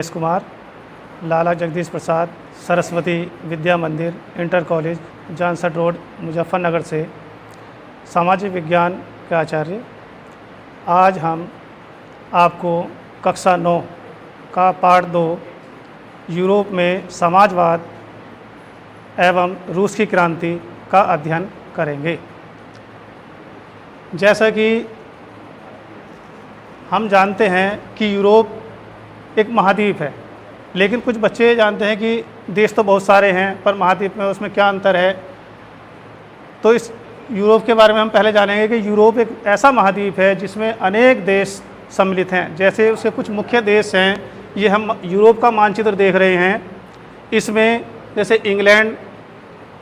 रमेश कुमार, लाला जगदीश प्रसाद सरस्वती विद्या मंदिर inter college Jansath road Muzaffarnagar से सामाजिक विज्ञान के आचार्य। आज हम आपको कक्षा 9 का पाठ 2 यूरोप में समाजवाद एवं रूस की क्रांति का अध्ययन करेंगे। जैसा कि हम जानते हैं कि यूरोप एक महाद्वीप है, लेकिन कुछ बच्चे जानते हैं कि देश तो बहुत सारे हैं पर महाद्वीप में उसमें क्या अंतर है। तो इस यूरोप के बारे में हम पहले जानेंगे कि यूरोप एक ऐसा महाद्वीप है जिसमें अनेक देश सम्मिलित हैं। जैसे उसके कुछ मुख्य देश हैं, ये हम यूरोप का मानचित्र देख रहे हैं। इसमें जैसे इंग्लैंड,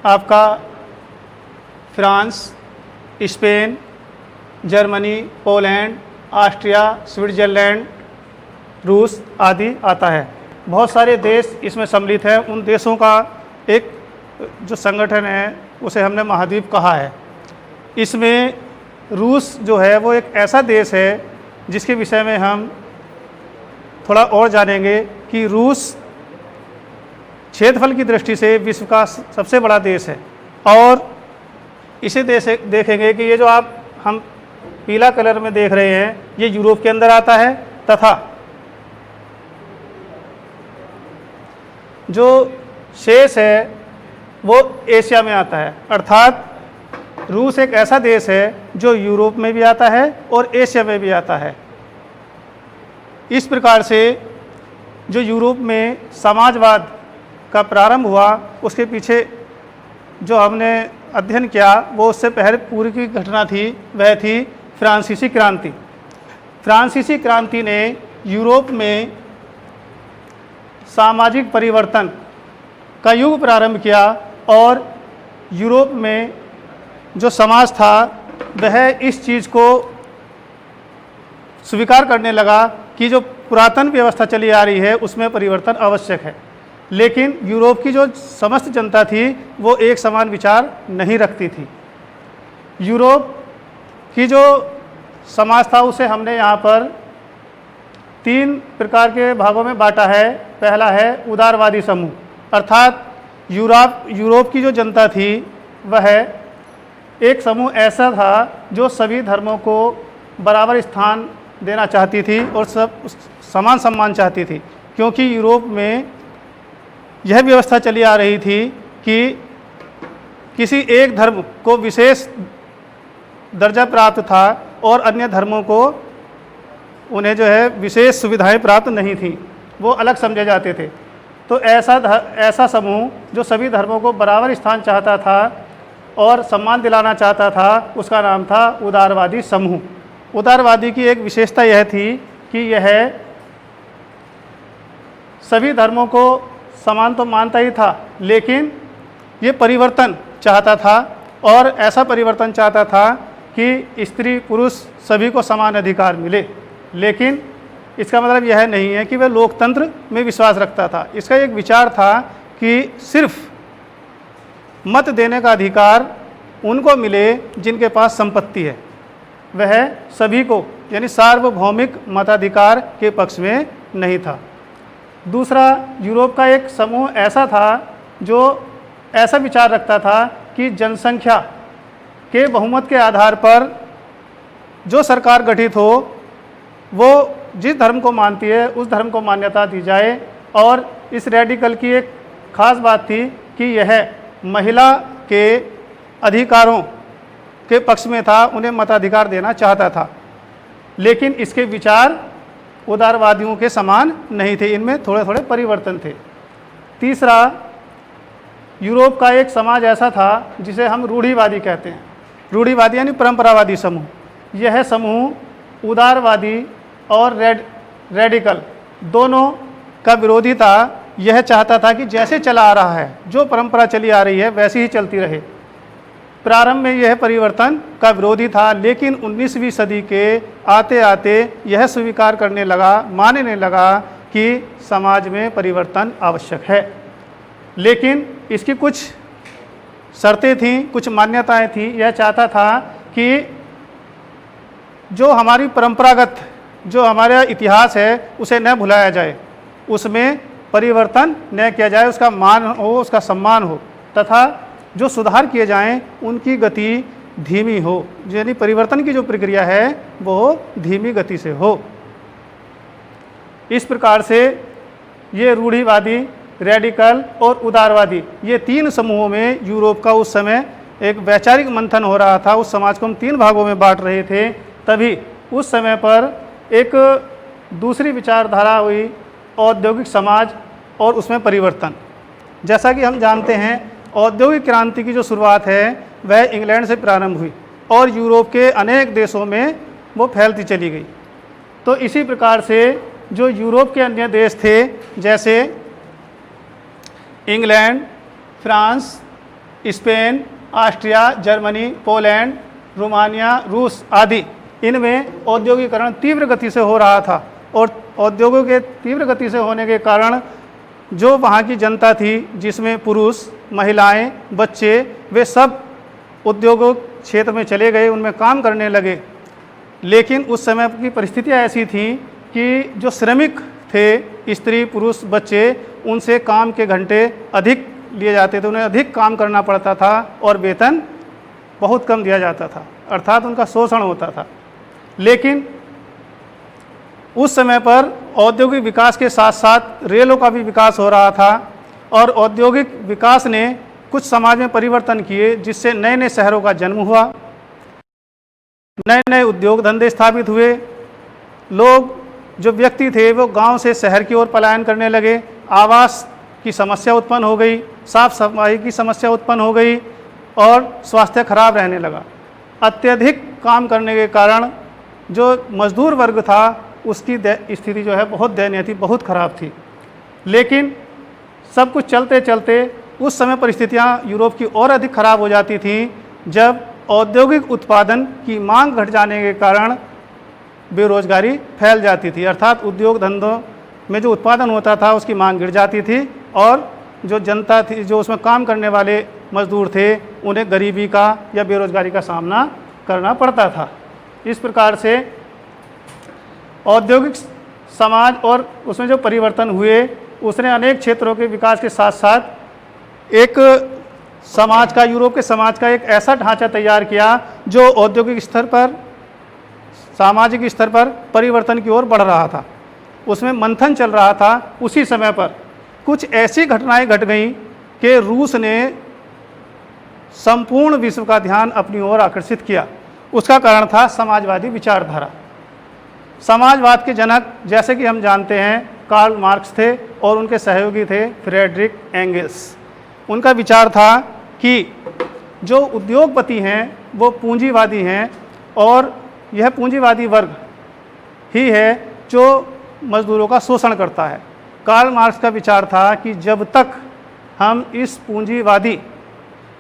आपका France, Spain, Germany, Poland, Austria, Switzerland, रूस आदि आता है। बहुत सारे देश इसमें सम्मिलित हैं। उन देशों का एक जो संगठन है उसे हमने महाद्वीप कहा है। इसमें रूस जो है वो एक ऐसा देश है जिसके विषय में हम थोड़ा और जानेंगे कि रूस क्षेत्रफल की दृष्टि से विश्व का सबसे बड़ा देश है। और इसे देखेंगे कि ये जो हम पीला कलर में देख रहे हैं ये यूरोप के अंदर आता है, तथा जो शेष है वो एशिया में आता है। अर्थात रूस एक ऐसा देश है जो यूरोप में भी आता है और एशिया में भी आता है। इस प्रकार से जो यूरोप में समाजवाद का प्रारंभ हुआ उसके पीछे जो हमने अध्ययन किया वो उससे पहले पूरी की घटना थी, वह थी फ्रांसीसी क्रांति। फ्रांसीसी क्रांति ने यूरोप में सामाजिक परिवर्तन का युग प्रारंभ किया और यूरोप में जो समाज था वह इस चीज़ को स्वीकार करने लगा कि जो पुरातन व्यवस्था चली आ रही है उसमें परिवर्तन आवश्यक है। लेकिन यूरोप की जो समस्त जनता थी वो एक समान विचार नहीं रखती थी। यूरोप की जो समाज था उसे हमने यहाँ पर 3 प्रकार के भागों में बांटा है। पहला है उदारवादी समूह, अर्थात यूरोप की जो जनता थी वह एक समूह ऐसा था जो सभी धर्मों को बराबर स्थान देना चाहती थी और सब समान सम्मान चाहती थी, क्योंकि यूरोप में यह व्यवस्था चली आ रही थी कि किसी एक धर्म को विशेष दर्जा प्राप्त था और अन्य धर्मों को उन्हें जो है विशेष सुविधाएं प्राप्त नहीं थी, वो अलग समझे जाते थे। तो ऐसा समूह जो सभी धर्मों को बराबर स्थान चाहता था और सम्मान दिलाना चाहता था, उसका नाम था उदारवादी समूह। उदारवादी की एक विशेषता यह थी कि यह सभी धर्मों को समान तो मानता ही था, लेकिन ये परिवर्तन चाहता था और ऐसा परिवर्तन चाहता था कि स्त्री पुरुष सभी को समान अधिकार मिले। लेकिन इसका मतलब यह नहीं है कि वह लोकतंत्र में विश्वास रखता था। इसका एक विचार था कि सिर्फ मत देने का अधिकार उनको मिले जिनके पास संपत्ति है, वह सभी को यानी सार्वभौमिक मताधिकार के पक्ष में नहीं था। दूसरा, यूरोप का एक समूह ऐसा था जो ऐसा विचार रखता था कि जनसंख्या के बहुमत के आधार पर जो सरकार गठित हो वो जिस धर्म को मानती है उस धर्म को मान्यता दी जाए। और इस रेडिकल की एक खास बात थी कि यह महिला के अधिकारों के पक्ष में था, उन्हें मताधिकार देना चाहता था। लेकिन इसके विचार उदारवादियों के समान नहीं थे, इनमें थोड़े थोड़े परिवर्तन थे। तीसरा, यूरोप का एक समाज ऐसा था जिसे हम रूढ़िवादी कहते हैं। रूढ़िवादी यानी परंपरावादी समूह। यह समूह उदारवादी और रेडिकल दोनों का विरोधी था। यह चाहता था कि जैसे चला आ रहा है, जो परंपरा चली आ रही है वैसी ही चलती रहे। प्रारंभ में यह परिवर्तन का विरोधी था, लेकिन 19वीं सदी के आते आते यह स्वीकार करने लगा, मानने लगा कि समाज में परिवर्तन आवश्यक है। लेकिन इसकी कुछ शर्तें थीं, कुछ मान्यताएं थीं। यह चाहता था कि जो हमारी परंपरागत जो हमारा इतिहास है उसे न भुलाया जाए। उसमें परिवर्तन न किया जाए, उसका मान हो, उसका सम्मान हो, तथा जो सुधार किए जाएं उनकी गति धीमी हो, यानी परिवर्तन की जो प्रक्रिया है वो धीमी गति से हो। इस प्रकार से ये रूढ़िवादी, रेडिकल और उदारवादी, ये 3 समूहों में यूरोप का उस समय एक वैचारिक मंथन हो रहा था। उस समाज को हम 3 भागों में बांट रहे थे। तभी उस समय पर एक दूसरी विचारधारा हुई, औद्योगिक समाज और उसमें परिवर्तन। जैसा कि हम जानते हैं, औद्योगिक क्रांति की जो शुरुआत है वह इंग्लैंड से प्रारंभ हुई और यूरोप के अनेक देशों में वो फैलती चली गई। तो इसी प्रकार से जो यूरोप के अन्य देश थे, जैसे England, France, Spain, Austria, Germany, Poland, Romania, रूस आदि, इनमें औद्योगिकरण तीव्र गति से हो रहा था। और औद्योगों के तीव्र गति से होने के कारण जो वहाँ की जनता थी, जिसमें पुरुष, महिलाएं, बच्चे, वे सब उद्योगों क्षेत्र में चले गए, उनमें काम करने लगे। लेकिन उस समय की परिस्थितियाँ ऐसी थीं कि जो श्रमिक थे, स्त्री, पुरुष, बच्चे, उनसे काम के घंटे अधिक लिए जाते थे, उन्हें अधिक काम करना पड़ता था और वेतन बहुत कम दिया जाता था, अर्थात उनका शोषण होता था। लेकिन उस समय पर औद्योगिक विकास के साथ साथ रेलों का भी विकास हो रहा था और औद्योगिक विकास ने कुछ समाज में परिवर्तन किए, जिससे नए नए शहरों का जन्म हुआ, नए नए उद्योग धंधे स्थापित हुए। लोग, जो व्यक्ति थे, वो गांव से शहर की ओर पलायन करने लगे। आवास की समस्या उत्पन्न हो गई, साफ सफाई की समस्या उत्पन्न हो गई और स्वास्थ्य खराब रहने लगा। अत्यधिक काम करने के कारण जो मजदूर वर्ग था उसकी स्थिति जो है बहुत दयनीय थी, बहुत खराब थी। लेकिन सब कुछ चलते चलते उस समय परिस्थितियाँ यूरोप की और अधिक खराब हो जाती थीं, जब औद्योगिक उत्पादन की मांग घट जाने के कारण बेरोजगारी फैल जाती थी, अर्थात उद्योग धंधों में जो उत्पादन होता था उसकी मांग गिर जाती थी और जो जनता थी, जो उसमें काम करने वाले मजदूर थे, उन्हें गरीबी का या बेरोजगारी का सामना करना पड़ता था। इस प्रकार से औद्योगिक समाज और उसमें जो परिवर्तन हुए, उसने अनेक क्षेत्रों के विकास के साथ साथ एक समाज का, यूरोप के समाज का एक ऐसा ढांचा तैयार किया जो औद्योगिक स्तर पर, सामाजिक स्तर पर परिवर्तन की ओर बढ़ रहा था। उसमें मंथन चल रहा था। उसी समय पर कुछ ऐसी घटनाएं घट गईं कि रूस ने संपूर्ण विश्व का ध्यान अपनी ओर आकर्षित किया। उसका कारण था समाजवादी विचारधारा। समाजवाद के जनक, जैसे कि हम जानते हैं, कार्ल मार्क्स थे और उनके सहयोगी थे फ्रेडरिक एंगल्स। उनका विचार था कि जो उद्योगपति हैं वो पूंजीवादी हैं और यह पूंजीवादी वर्ग ही है जो मजदूरों का शोषण करता है। कार्ल मार्क्स का विचार था कि जब तक हम इस पूंजीवादी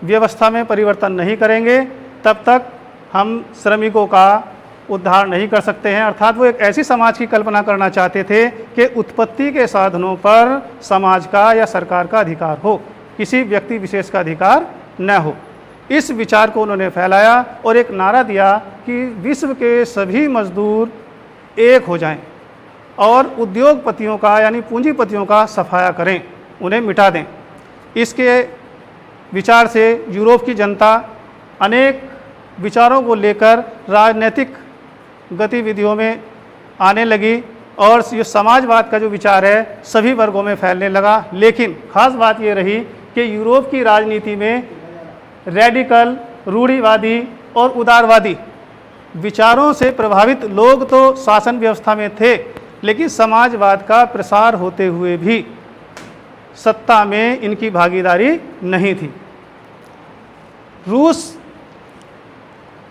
व्यवस्था में परिवर्तन नहीं करेंगे, तब तक हम श्रमिकों का उद्धार नहीं कर सकते हैं। अर्थात वो एक ऐसी समाज की कल्पना करना चाहते थे कि उत्पत्ति के साधनों पर समाज का या सरकार का अधिकार हो, किसी व्यक्ति विशेष का अधिकार न हो। इस विचार को उन्होंने फैलाया और एक नारा दिया कि विश्व के सभी मजदूर एक हो जाएं और उद्योगपतियों का, यानी पूंजीपतियों का सफाया करें, उन्हें मिटा दें। इसके विचार से यूरोप की जनता अनेक विचारों को लेकर राजनीतिक गतिविधियों में आने लगी और ये समाजवाद का जो विचार है सभी वर्गों में फैलने लगा। लेकिन खास बात ये रही कि यूरोप की राजनीति में रेडिकल, रूढ़िवादी और उदारवादी विचारों से प्रभावित लोग तो शासन व्यवस्था में थे, लेकिन समाजवाद का प्रसार होते हुए भी सत्ता में इनकी भागीदारी नहीं थी। रूस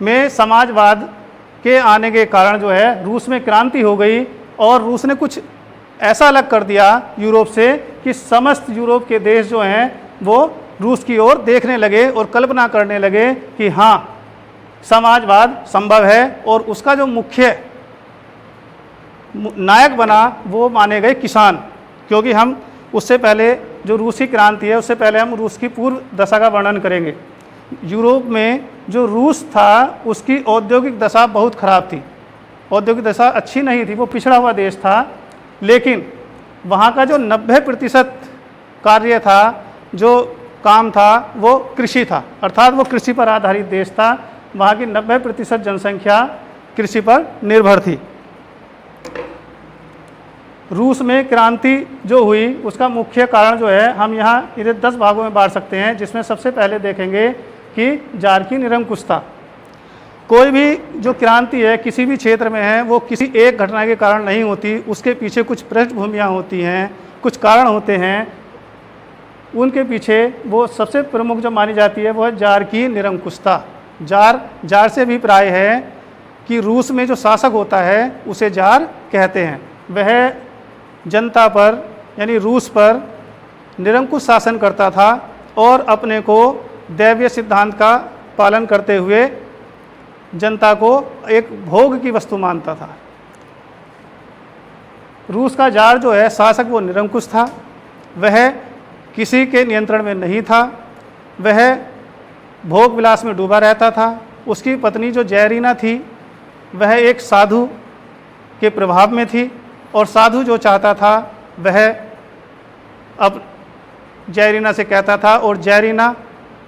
में समाजवाद के आने के कारण जो है रूस में क्रांति हो गई और रूस ने कुछ ऐसा अलग कर दिया यूरोप से कि समस्त यूरोप के देश जो हैं वो रूस की ओर देखने लगे और कल्पना करने लगे कि हाँ, समाजवाद संभव है। और उसका जो मुख्य नायक बना वो माने गए किसान, क्योंकि हम उससे पहले जो रूसी क्रांति है उससे पहले हम रूस की पूर्व दशा का वर्णन करेंगे। यूरोप में जो रूस था उसकी औद्योगिक दशा बहुत खराब थी, औद्योगिक दशा अच्छी नहीं थी, वो पिछड़ा हुआ देश था। लेकिन वहाँ का जो 90% कार्य था, जो काम था, वो कृषि था, अर्थात वो कृषि पर आधारित देश था। वहाँ की 90% जनसंख्या कृषि पर निर्भर थी। रूस में क्रांति जो हुई उसका मुख्य कारण जो है, हम यहाँ इन्हें 10 भागों में बांट सकते हैं, जिसमें सबसे पहले देखेंगे कि जार की निरंकुशता। कोई भी जो क्रांति है किसी भी क्षेत्र में है, वो किसी एक घटना के कारण नहीं होती, उसके पीछे कुछ पृष्ठभूमियाँ होती हैं, कुछ कारण होते हैं। उनके पीछे वो सबसे प्रमुख जो मानी जाती है वो है जार की निरंकुशता। जार से भी प्राय है कि रूस में जो शासक होता है उसे जार कहते हैं। वह जनता पर यानी रूस पर निरंकुश शासन करता था और अपने को दैवीय सिद्धांत का पालन करते हुए जनता को एक भोग की वस्तु मानता था। रूस का जार जो है शासक वो निरंकुश था, वह किसी के नियंत्रण में नहीं था, वह भोग विलास में डूबा रहता था। उसकी पत्नी जो जयरीना थी वह एक साधु के प्रभाव में थी और साधु जो चाहता था वह अब जयरीना से कहता था और जयरीना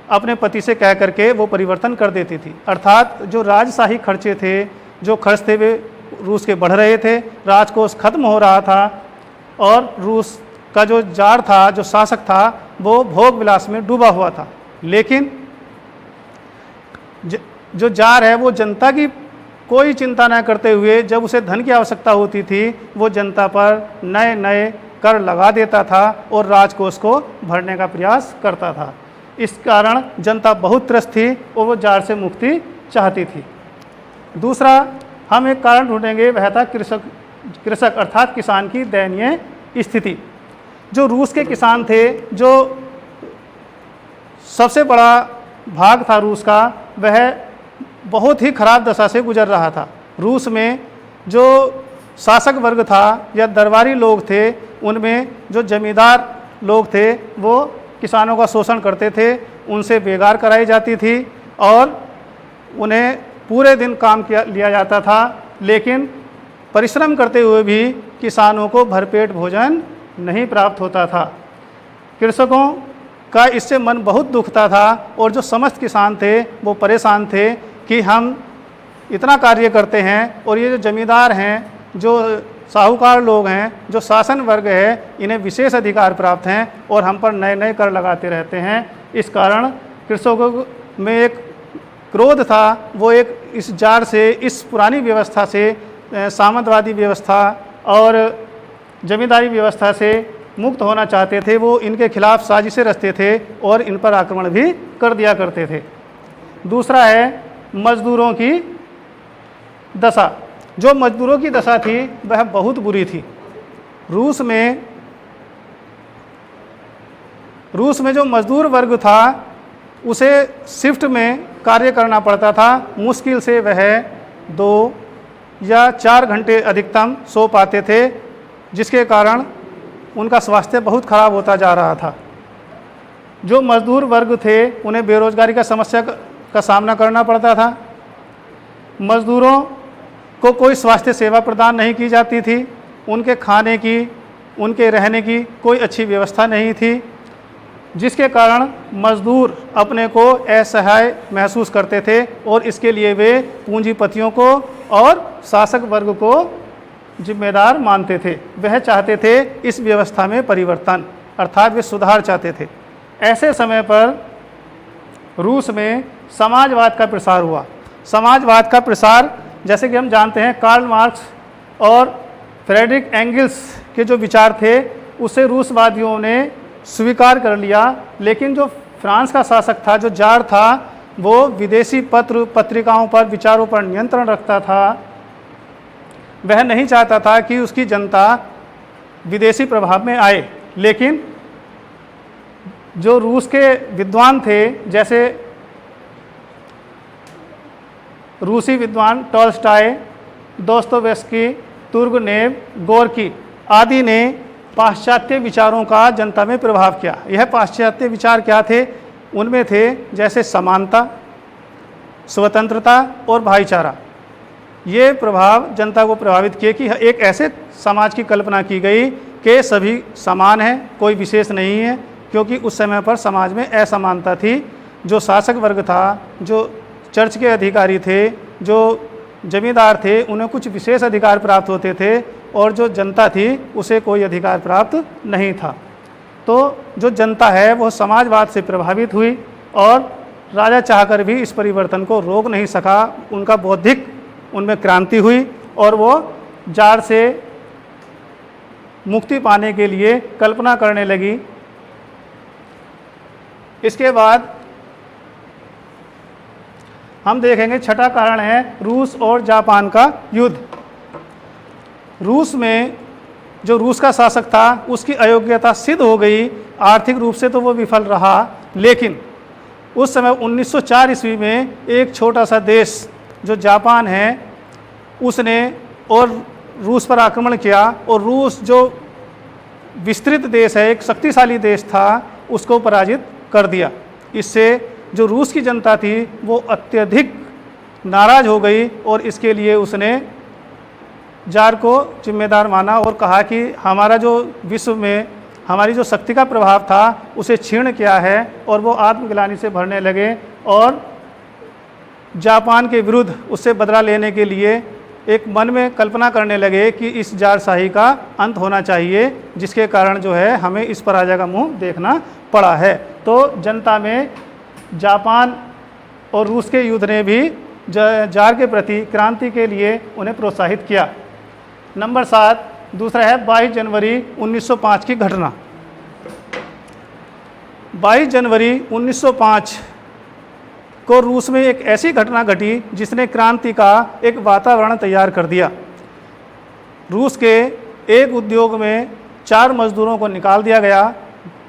अपने पति से कह करके वो परिवर्तन कर देती थी। अर्थात जो राजशाही खर्चे थे, जो खर्च थे वे रूस के बढ़ रहे थे, राजकोष खत्म हो रहा था और रूस का जो जार था, जो शासक था, वो भोग विलास में डूबा हुआ था। लेकिन जो जार है वो जनता की कोई चिंता न करते हुए जब उसे धन की आवश्यकता होती थी वो जनता पर नए नए कर लगा देता था और राजकोष को भरने का प्रयास करता था। इस कारण जनता बहुत त्रस्त थी और वो जार से मुक्ति चाहती थी। दूसरा हम एक कारण ढूंढेंगे, वह था कृषक अर्थात किसान की दयनीय स्थिति। जो रूस के किसान थे, जो सबसे बड़ा भाग था रूस का, वह बहुत ही खराब दशा से गुजर रहा था। रूस में जो शासक वर्ग था या दरबारी लोग थे, उनमें जो जमींदार लोग थे वो किसानों का शोषण करते थे, उनसे बेगार कराई जाती थी और उन्हें पूरे दिन काम लिया जाता था। लेकिन परिश्रम करते हुए भी किसानों को भरपेट भोजन नहीं प्राप्त होता था। कृषकों का इससे मन बहुत दुखता था और जो समस्त किसान थे वो परेशान थे कि हम इतना कार्य करते हैं और ये जो जमींदार हैं, जो साहूकार लोग हैं, जो शासन वर्ग है, इन्हें विशेष अधिकार प्राप्त हैं और हम पर नए नए कर लगाते रहते हैं। इस कारण कृषकों में एक क्रोध था, वो एक इस जार से, इस पुरानी व्यवस्था से, सामंतवादी व्यवस्था और जमींदारी व्यवस्था से मुक्त होना चाहते थे। वो इनके खिलाफ साजिशें रचते थे और इन पर आक्रमण भी कर दिया करते थे। दूसरा है मजदूरों की दशा। जो मजदूरों की दशा थी वह बहुत बुरी थी। रूस में जो मजदूर वर्ग था उसे शिफ्ट में कार्य करना पड़ता था। मुश्किल से वह 2 या 4 घंटे अधिकतम सो पाते थे, जिसके कारण उनका स्वास्थ्य बहुत खराब होता जा रहा था। जो मजदूर वर्ग थे उन्हें बेरोजगारी का समस्या का सामना करना पड़ता था। मजदूरों को कोई स्वास्थ्य सेवा प्रदान नहीं की जाती थी, उनके खाने की, उनके रहने की कोई अच्छी व्यवस्था नहीं थी, जिसके कारण मजदूर अपने को असहाय महसूस करते थे और इसके लिए वे पूंजीपतियों को और शासक वर्ग को जिम्मेदार मानते थे। वह चाहते थे इस व्यवस्था में परिवर्तन, अर्थात वे सुधार चाहते थे। ऐसे समय पर रूस में समाजवाद का प्रसार हुआ। समाजवाद का प्रसार, जैसे कि हम जानते हैं, कार्ल मार्क्स और फ्रेडरिक एंगल्स के जो विचार थे उसे रूसवादियों ने स्वीकार कर लिया। लेकिन जो फ्रांस का शासक था, जो जार था, वो विदेशी पत्रिकाओं पर, विचारों पर नियंत्रण रखता था। वह नहीं चाहता था कि उसकी जनता विदेशी प्रभाव में आए। लेकिन जो रूस के विद्वान थे, जैसे रूसी विद्वान टॉल्स्टॉय, दोस्तोयेव्स्की, तुर्गनेव, गोर्की आदि ने पाश्चात्य विचारों का जनता में प्रभाव किया। यह पाश्चात्य विचार क्या थे? उनमें थे जैसे समानता, स्वतंत्रता और भाईचारा। ये प्रभाव जनता को प्रभावित किए कि एक ऐसे समाज की कल्पना की गई के सभी समान हैं, कोई विशेष नहीं है, क्योंकि उस समय पर समाज में असमानता थी। जो शासक वर्ग था, जो चर्च के अधिकारी थे, जो जमींदार थे, उन्हें कुछ विशेष अधिकार प्राप्त होते थे और जो जनता थी उसे कोई अधिकार प्राप्त नहीं था। तो जो जनता है वो समाजवाद से प्रभावित हुई और राजा चाहकर भी इस परिवर्तन को रोक नहीं सका। उनका बौद्धिक उनमें क्रांति हुई और वो जार से मुक्ति पाने के लिए कल्पना करने लगी। इसके बाद हम देखेंगे छठा कारण है रूस और जापान का युद्ध। रूस में जो रूस का शासक था उसकी अयोग्यता सिद्ध हो गई, आर्थिक रूप से तो वो विफल रहा, लेकिन उस समय 1904 ईस्वी में एक छोटा सा देश जो जापान है उसने और रूस पर आक्रमण किया और रूस जो विस्तृत देश है, एक शक्तिशाली देश था, उसको पराजित कर दिया। इससे जो रूस की जनता थी वो अत्यधिक नाराज़ हो गई और इसके लिए उसने जार को जिम्मेदार माना और कहा कि हमारा जो विश्व में हमारी जो शक्ति का प्रभाव था उसे क्षीण किया है, और वो आत्मग्लानि से भरने लगे और जापान के विरुद्ध उससे बदला लेने के लिए एक मन में कल्पना करने लगे कि इस जारशाही का अंत होना चाहिए, जिसके कारण जो है हमें इस पराजय का मुंह देखना पड़ा है। तो जनता में जापान और रूस के युद्ध ने भी जार के प्रति क्रांति के लिए उन्हें प्रोत्साहित किया। नंबर 7 दूसरा है 22 जनवरी 1905 की घटना। 22 जनवरी 1905 को रूस में एक ऐसी घटना घटी जिसने क्रांति का एक वातावरण तैयार कर दिया। रूस के एक उद्योग में 4 मजदूरों को निकाल दिया गया,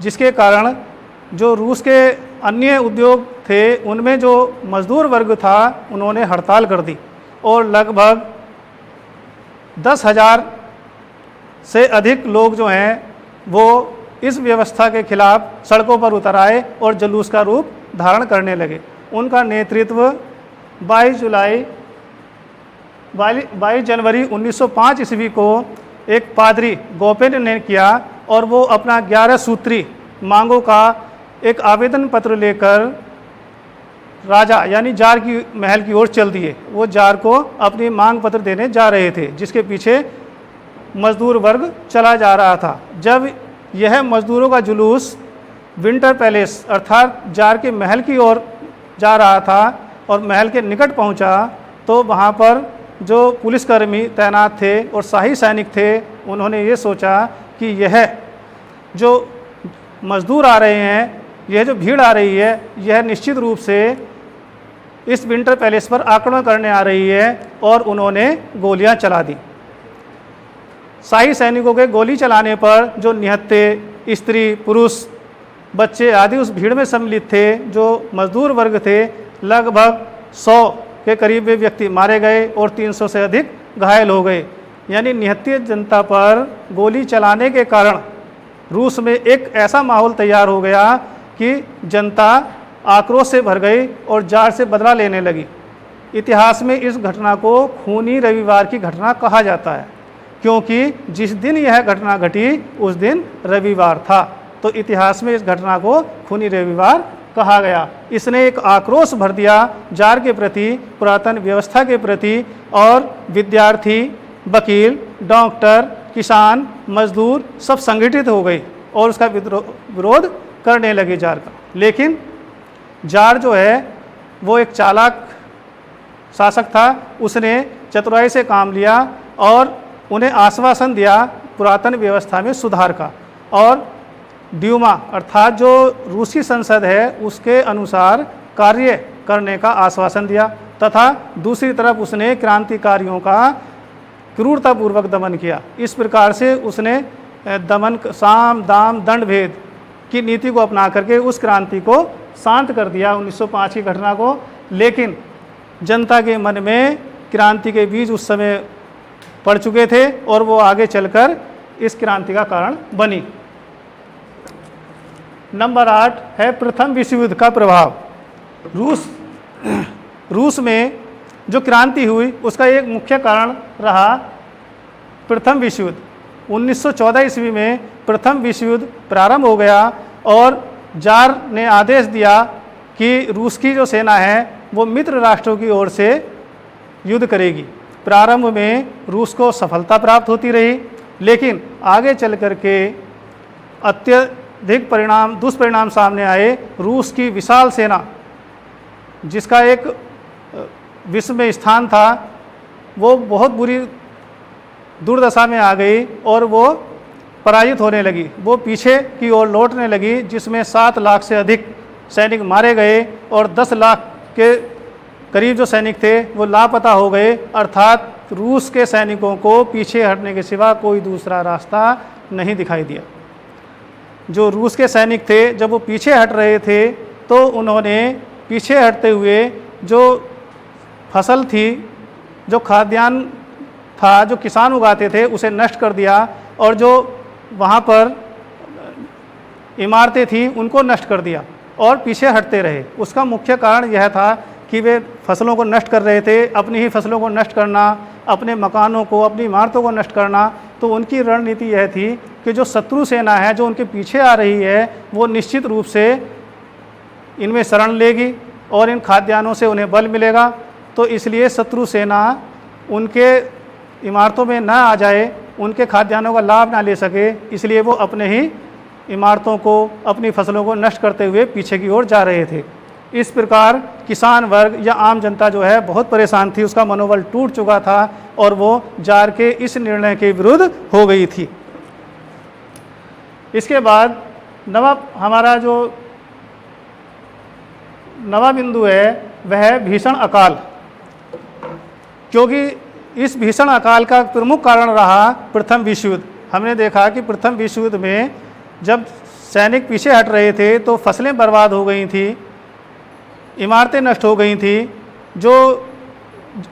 जिसके कारण जो रूस के अन्य उद्योग थे उनमें जो मजदूर वर्ग था उन्होंने हड़ताल कर दी और लगभग 10,000 से अधिक लोग जो हैं वो इस व्यवस्था के खिलाफ सड़कों पर उतर आए और जुलूस का रूप धारण करने लगे। उनका नेतृत्व 22 जनवरी 1905 ईस्वी को एक पादरी गोपेन ने किया और वो अपना 11 सूत्री मांगों का एक आवेदन पत्र लेकर राजा यानी जार की महल की ओर चल दिए। वो जार को अपनी मांग पत्र देने जा रहे थे, जिसके पीछे मजदूर वर्ग चला जा रहा था। जब यह मजदूरों का जुलूस विंटर पैलेस अर्थात जार के महल की ओर जा रहा था और महल के निकट पहुंचा, तो वहां पर जो पुलिसकर्मी तैनात थे और शाही सैनिक थे, उन्होंने ये सोचा कि यह जो मजदूर आ रहे हैं, यह जो भीड़ आ रही है, यह निश्चित रूप से इस विंटर पैलेस पर आक्रमण करने आ रही है, और उन्होंने गोलियां चला दी। शाही सैनिकों के गोली चलाने पर जो निहत्थे स्त्री पुरुष बच्चे आदि उस भीड़ में सम्मिलित थे, जो मजदूर वर्ग थे, लगभग 100 के करीब वे व्यक्ति मारे गए और 300 से अधिक घायल हो गए। यानी निहत्थे जनता पर गोली चलाने के कारण रूस में एक ऐसा माहौल तैयार हो गया कि जनता आक्रोश से भर गई और जार से बदला लेने लगी। इतिहास में इस घटना को खूनी रविवार की घटना कहा जाता है, क्योंकि जिस दिन यह घटना घटी उस दिन रविवार था, तो इतिहास में इस घटना को खूनी रविवार कहा गया। इसने एक आक्रोश भर दिया जार के प्रति, पुरातन व्यवस्था के प्रति, और विद्यार्थी, वकील, डॉक्टर, किसान, मजदूर सब संगठित हो गए और उसका विरोध करने लगे जार का। लेकिन जार जो है वो एक चालाक शासक था। उसने चतुराई से काम लिया और उन्हें आश्वासन दिया पुरातन व्यवस्था में सुधार का, और ड्यूमा अर्थात जो रूसी संसद है उसके अनुसार कार्य करने का आश्वासन दिया, तथा दूसरी तरफ उसने क्रांतिकारियों का क्रूरतापूर्वक दमन किया। इस प्रकार से उसने दमन, साम, दाम, दंड भेद की नीति को अपना करके उस क्रांति को शांत कर दिया 1905 की घटना को। लेकिन जनता के मन में क्रांति के बीज उस समय पड़ चुके थे और वो आगे चलकर इस क्रांति का कारण बनी। नंबर 8 है प्रथम विश्व युद्ध का प्रभाव। रूस में जो क्रांति हुई उसका एक मुख्य कारण रहा प्रथम विश्व युद्ध। 1914 ईस्वी में प्रथम विश्व युद्ध प्रारंभ हो गया और जार ने आदेश दिया कि रूस की जो सेना है वो मित्र राष्ट्रों की ओर से युद्ध करेगी। प्रारंभ में रूस को सफलता प्राप्त होती रही, लेकिन आगे चल कर के अत्यधिक दुष्परिणाम सामने आए। रूस की विशाल सेना, जिसका एक विश्व में स्थान था, वो बहुत बुरी दुर्दशा में आ गई और वो पराजित होने लगी। वो पीछे की ओर लौटने लगी, जिसमें 7 लाख से अधिक सैनिक मारे गए और 10 लाख के करीब जो सैनिक थे वो लापता हो गए। अर्थात रूस के सैनिकों को पीछे हटने के सिवा कोई दूसरा रास्ता नहीं दिखाई दिया। जो रूस के सैनिक थे, जब वो पीछे हट रहे थे तो उन्होंने पीछे हटते हुए जो फसल थी, जो खाद्यान्न था, जो किसान उगाते थे, उसे नष्ट कर दिया और जो वहाँ पर इमारतें थीं उनको नष्ट कर दिया और पीछे हटते रहे। उसका मुख्य कारण यह था कि वे फसलों को नष्ट कर रहे थे। अपनी ही फसलों को नष्ट करना, अपने मकानों को, अपनी इमारतों को नष्ट करना, तो उनकी रणनीति यह थी कि जो शत्रु सेना है जो उनके पीछे आ रही है वो निश्चित रूप से इनमें शरण लेगी और इन खाद्यान्नों से उन्हें बल मिलेगा। तो इसलिए शत्रु सेना उनके इमारतों में न आ जाए, उनके खाद्यान्नों का लाभ ना ले सके, इसलिए वो अपने ही इमारतों को, अपनी फसलों को नष्ट करते हुए पीछे की ओर जा रहे थे। इस प्रकार किसान वर्ग या आम जनता जो है बहुत परेशान थी, उसका मनोबल टूट चुका था और वो जार के इस निर्णय के विरुद्ध हो गई थी। इसके बाद हमारा जो नवा बिंदु है वह है भीषण अकाल, क्योंकि इस भीषण अकाल का प्रमुख कारण रहा प्रथम विश्व युद्ध। हमने देखा कि प्रथम विश्व युद्ध में जब सैनिक पीछे हट रहे थे तो फसलें बर्बाद हो गई थी, इमारतें नष्ट हो गई थी। जो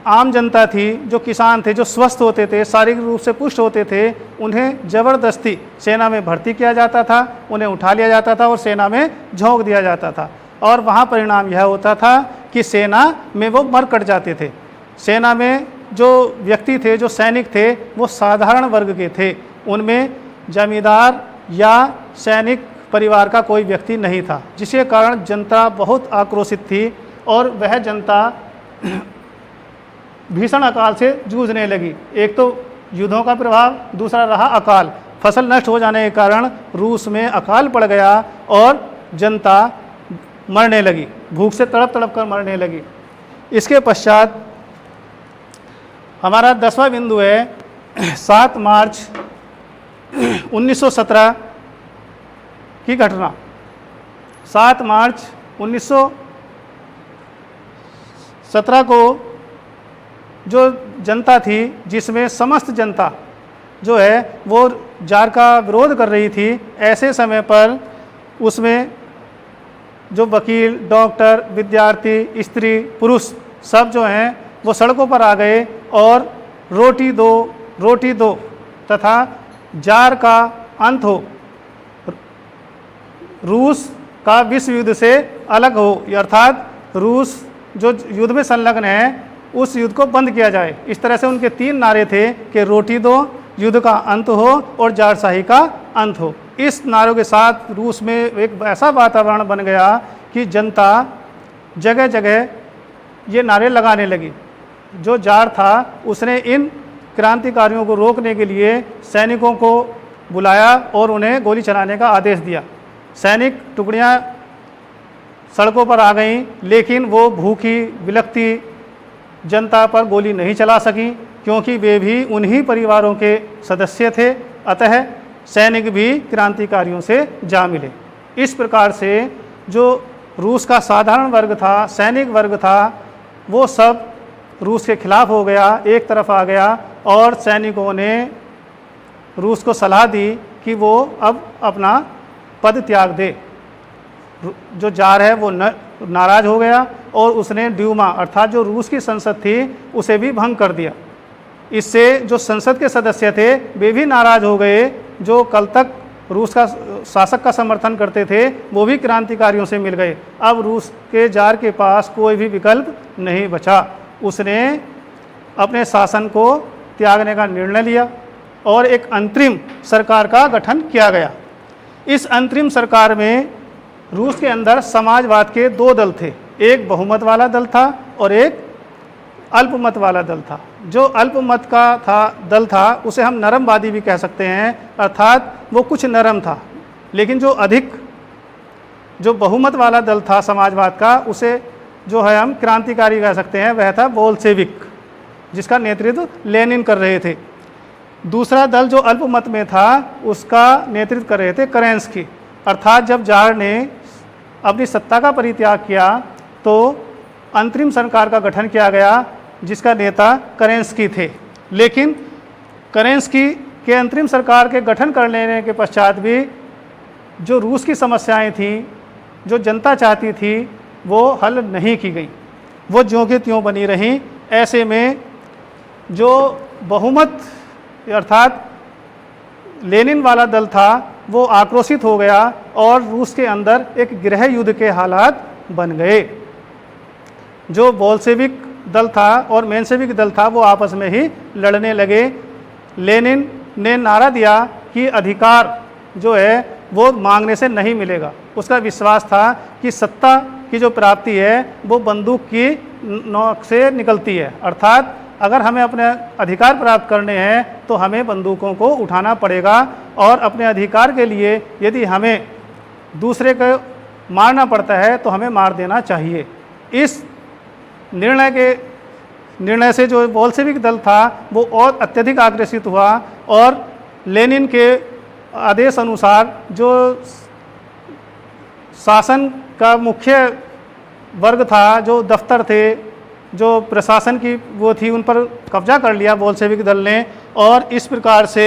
आम जनता थी, जो किसान थे, जो स्वस्थ होते थे, शारीरिक रूप से पुष्ट होते थे, उन्हें ज़बरदस्ती सेना में भर्ती किया जाता था, उन्हें उठा लिया जाता था और सेना में झोंक दिया जाता था। और वहाँ परिणाम यह होता था कि सेना में वो मर कट जाते थे। सेना में जो व्यक्ति थे, जो सैनिक थे, वो साधारण वर्ग के थे, उनमें जमींदार या सैनिक परिवार का कोई व्यक्ति नहीं था, जिसके कारण जनता बहुत आक्रोशित थी और वह जनता भीषण अकाल से जूझने लगी। एक तो युद्धों का प्रभाव, दूसरा रहा अकाल। फसल नष्ट हो जाने के कारण रूस में अकाल पड़ गया और जनता मरने लगी, भूख से तड़प तड़प कर मरने लगी। इसके पश्चात हमारा 10वां बिंदु है 7 मार्च 1917 की घटना। 7 मार्च 1917 को जो जनता थी, जिसमें समस्त जनता जो है वो जार का विरोध कर रही थी, ऐसे समय पर उसमें जो वकील, डॉक्टर, विद्यार्थी, स्त्री, पुरुष सब जो हैं वो सड़कों पर आ गए और रोटी दो, रोटी दो तथा जार का अंत हो, रूस का विश्व युद्ध से अलग हो, अर्थात रूस जो युद्ध में संलग्न है उस युद्ध को बंद किया जाए। इस तरह से उनके 3 नारे थे कि रोटी दो, युद्ध का अंत हो और जारशाही का अंत हो। इस नारों के साथ रूस में एक ऐसा वातावरण बन गया कि जनता जगह जगह ये नारे लगाने लगी। जो जार था उसने इन क्रांतिकारियों को रोकने के लिए सैनिकों को बुलाया और उन्हें गोली चलाने का आदेश दिया। सैनिक टुकड़ियां सड़कों पर आ गईं, लेकिन वो भूखी विलखती जनता पर गोली नहीं चला सकी, क्योंकि वे भी उन्हीं परिवारों के सदस्य थे। अतः सैनिक भी क्रांतिकारियों से जा मिले। इस प्रकार से जो रूस का साधारण वर्ग था, सैनिक वर्ग था, वो सब रूस के खिलाफ हो गया, एक तरफ आ गया और सैनिकों ने रूस को सलाह दी कि वो अब अपना पद त्याग दे। जो जार है वो नाराज हो गया और उसने ड्यूमा अर्थात जो रूस की संसद थी उसे भी भंग कर दिया। इससे जो संसद के सदस्य थे वे भी नाराज हो गए। जो कल तक रूस का शासक का समर्थन करते थे वो भी क्रांतिकारियों से मिल गए। अब रूस के जार के पास कोई भी विकल्प नहीं बचा। उसने अपने शासन को त्यागने का निर्णय लिया और एक अंतरिम सरकार का गठन किया गया। इस अंतरिम सरकार में रूस के अंदर समाजवाद के दो दल थे, एक बहुमत वाला दल था और एक अल्पमत वाला दल था। जो अल्पमत का दल था उसे हम नरमवादी भी कह सकते हैं, अर्थात वो कुछ नरम था। लेकिन जो बहुमत वाला दल था समाजवाद का, उसे जो है हम क्रांतिकारी कह सकते हैं, वह था बोल्शेविक, जिसका नेतृत्व लेनिन कर रहे थे। दूसरा दल जो अल्पमत में था उसका नेतृत्व कर रहे थे केरेंस्की। अर्थात जब जार ने अपनी सत्ता का परित्याग किया तो अंतरिम सरकार का गठन किया गया जिसका नेता केरेंस्की थे। लेकिन केरेंस्की के अंतरिम सरकार के गठन कर लेने के पश्चात भी जो रूस की समस्याएं थीं, जो जनता चाहती थी, वो हल नहीं की गई, वो ज्यों की त्यों बनी रहीं। ऐसे में जो बहुमत अर्थात लेनिन वाला दल था वो आक्रोशित हो गया और रूस के अंदर एक गृह युद्ध के हालात बन गए। जो बोल्शेविक दल था और मेंशेविक दल था वो आपस में ही लड़ने लगे। लेनिन ने नारा दिया कि अधिकार जो है वो मांगने से नहीं मिलेगा। उसका विश्वास था कि सत्ता की जो प्राप्ति है वो बंदूक की नोक से निकलती है, अर्थात अगर हमें अपने अधिकार प्राप्त करने हैं तो हमें बंदूकों को उठाना पड़ेगा और अपने अधिकार के लिए यदि हमें दूसरे को मारना पड़ता है तो हमें मार देना चाहिए। इस निर्णय से जो बोल्शेविक दल था वो और अत्यधिक आक्रोशित हुआ और लेनिन के आदेश अनुसार जो शासन का मुख्य वर्ग था, जो दफ्तर थे, जो प्रशासन की वो थी, उन पर कब्जा कर लिया बोल्शेविक दल ने। और इस प्रकार से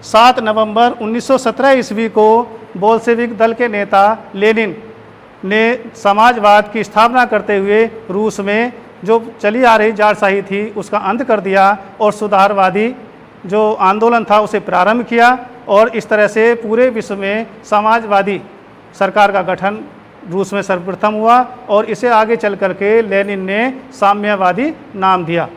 7 नवंबर 1917 ईस्वी को बोल्शेविक दल के नेता लेनिन ने समाजवाद की स्थापना करते हुए रूस में जो चली आ रही जारशाही थी उसका अंत कर दिया और सुधारवादी जो आंदोलन था उसे प्रारंभ किया। और इस तरह से पूरे विश्व में समाजवादी सरकार का गठन रूस में सर्वप्रथम हुआ और इसे आगे चल करके लेनिन ने साम्यवादी नाम दिया।